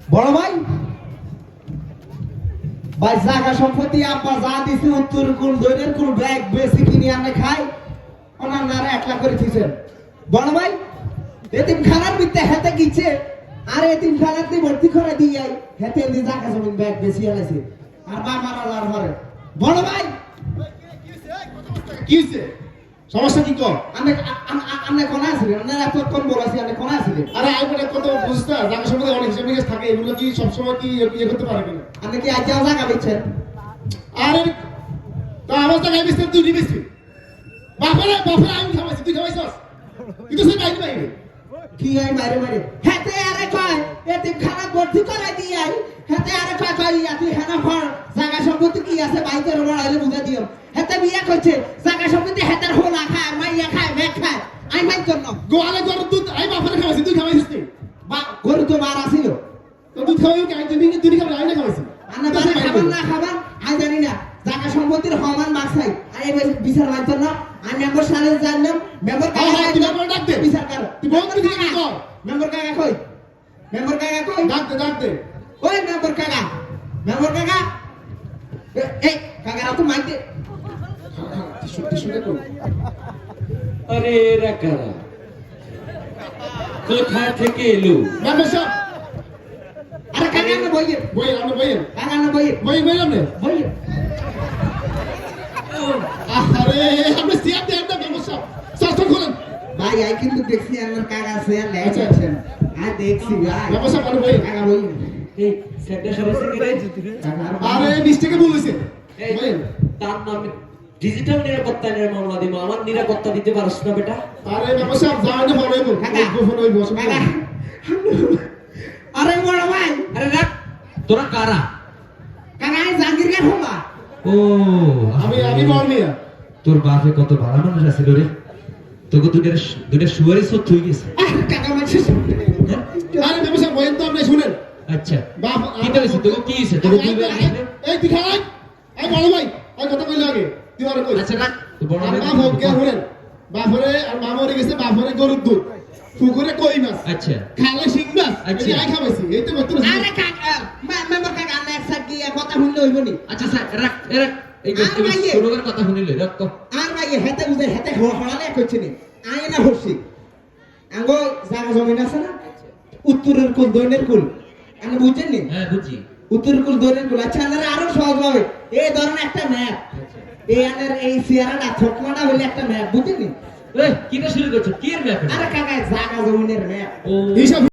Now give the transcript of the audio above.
বড় ভাই ভাই জায়গা সম্পত্তি আব্বা যা দিছে উত্তর কোন দৈনের কোন ব্যাগ বেশি কিনে আনে খাই ওনার নারে 1 লাখ করে দিছেন বড় ভাই এতিম খানার ভিতরে হেতে গিয়েছে আর এতিম খানাতে ভর্তি করে দিয়ে হেতে দি জায়গা জমি ব্যাগ বেশি আলাইছে আর বাবার আলার ঘরে বড় ভাই কি হইছে সমস্যা কি কর আমি কোন আছিলেন আপনারা এত কম বলাছি আমি কোন আছিলেন আরে আইবটা কত বুঝতা জায়গা সম্পত্তি অনেক হিসাব নিকাশ থাকে এগুলো কি সব সময় কি ইয়ে করতে পারে কিনা আপনি কি আজ জায়গা বেচছেন আরে তা আমার জায়গায় বেচতে তুই নিবিসবি বাপরে আমি খাওয়াইছি তুই খাওয়াইছস তুই তো সেই বাইরে বাইরে কি হয় মারে মারে হেতে আরে কয় এতিম খানা ভর্তি করে দিয়ে আই হেতে আরে কয় কয় ইয়াতি খানা ফর জায়গা সম্পত্তি কি আছে বাইকের উপর আইলে বুঝা দিও হেতে বিয়া করছে জায়গা সম্পত্তি হেতার হোলা খায় মাইয়া খায় ব্যাগ খায় আই মাইর জন্য গোয়ালে গরুর দুধ আই বাপরে খাওয়াইছি তুই খাওয়াইছিস তুই বা গরু তো মার আসিল তো দুধ খাওয়াই কি তুই খাওয়াই আমি না খাওয়াইছি আনা বারে খাবার না খাবার আই জানি না জায়গা সম্পত্তির সমান মাছাই আই বিচার মাইর জন্য আমি আমার সারে জানলাম মেম্বার হ্যাঁ তুই আমার ডাক দে বিচার কর তুই বন্ধ দিকে কি কর মেম্বার কাকা কই মেম্বার কাকা কই ডাক দে ওই মেম্বার কাকা এই কাকা তো মাইতে শুনে কর আরে এরা কারা কোথা থেকে এলো মেম্বার সাহেব আরে কাকা না বইয়ে আমরা বইয়ে কাকা না বইয়ে আমরা বইয়ে আরে আমরা সিয়ার দেন না মেম্বার সাহেব সাথে খোলেন ভাই আই কিন্তু দেখছি আমার কাকা আছে আর লেখাছেন আর দেখছি ভাই মেম্বার সাহেব আমরা বইয়ে কাকা বইয়ে এই সেটা সরাসরি কি রে আরে মিস্টেকে বলেছে এই বইয়ে তার নামে ডিজিটাল নিরাপত্তার মামলা দিব আমার নিরাপত্তা দিতে পারছ না বেটা আরে মেম্বার সাহেব জানে বড় হইব গোপন হইব কাকা আরে বড় ভাই আরে রাখ তোরা কারা কাকা আই জাহাঙ্গীর কে হোলা ও আমি বড় মিয়া তোর বাপে কত ভালো মানুষ আছে রে তোকে দুইটা শুয়ারি সব থই গেছে কাকা মারছে আরে মেম্বার সাহেব বইন তো আপনি শুনেন আচ্ছা বাপ কি হইছে তোকে কি হইছে তোকে দুই বার এই তুই খাই এই বড় ভাই ওই কথা কইলে আগে তুই আর কই আচ্ছা রাখ তুই বড় ভাই বাপ হোক কে শুনেন বাপরে আর মামরে গেছে বাপরে গরুর দুধ পুকুরে কই মাছ আচ্ছা খালে শিং মাছ আচ্ছা। এই আই খাবাইছি এই তো বলতো আরে কাকা মেম্বার কাকা না একসাথে গিয়ে কথা শুনলে হইব নি আচ্ছা স্যার রাখ রাখ এই আর ভাইয়ে। তোর কথা শুনিলে রাখ তো আর ভাই হেতে বুঝে হেতে হড়ালে কইছে নি আই না হরছি আঙ্গো জায়গা জমিন আছে না উত্তরের কুল দক্ষিণের কুল আপনি বুঝছেন নি হ্যাঁ বুঝি উত্তরের কুল দক্ষিণের কুল আচ্ছা আপনারা আরো সহজ হবে এই ধরনের একটা ম্যাপ এই আনের এই সিয়ারাটা থকমাটা হইলে একটা ম্যাপ বুঝছেন নি এই কিটা শুরু করছো কি এর ব্যাপার আরে কাকা জায়গা জমিনের ম্যাপ ও হিসাব